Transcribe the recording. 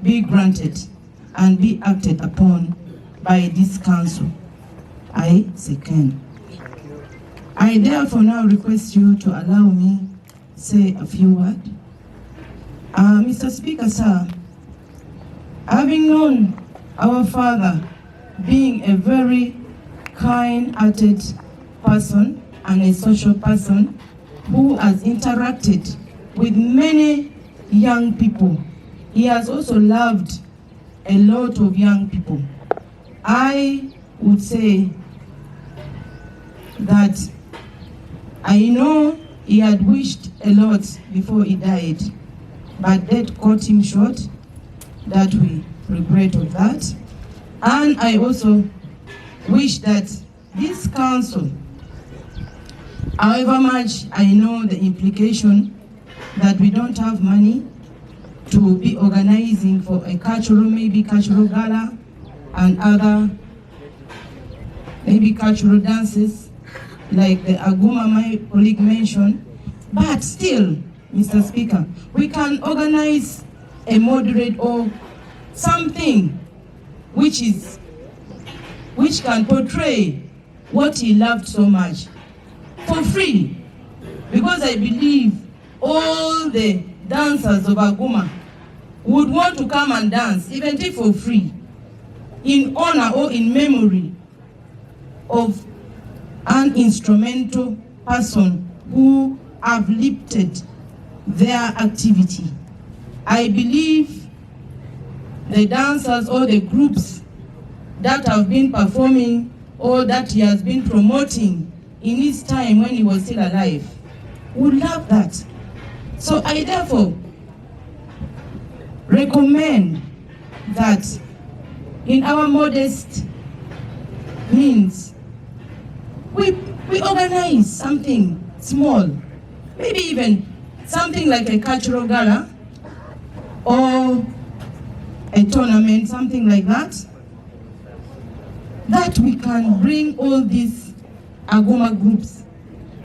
be granted and be acted upon by this council. I second. I therefore now request you to allow me say a few words. Mr. Speaker, sir, having known our father being a very kind-hearted person and a social person who has interacted with many young people, he has also loved a lot of young people. I would say that I know he had wished a lot before he died, but death caught him short. That we regret of that. And I also wish that this council, however much I know the implication that we don't have money to be organizing for a maybe cultural gala and other maybe cultural dances like the Aguma my colleague mentioned, but still, Mr. Speaker, we can organize a moderate or something which can portray what he loved so much for free, because I believe all the dancers of Aguma would want to come and dance, even if for free, in honor or in memory of an instrumental person who have lifted their activity. I believe the dancers or the groups that have been performing or that he has been promoting in his time when he was still alive would love that. So I therefore recommend that in our modest means, we organize something small, maybe even something like a cultural gala or a tournament, something like that, that we can bring all these Aguma groups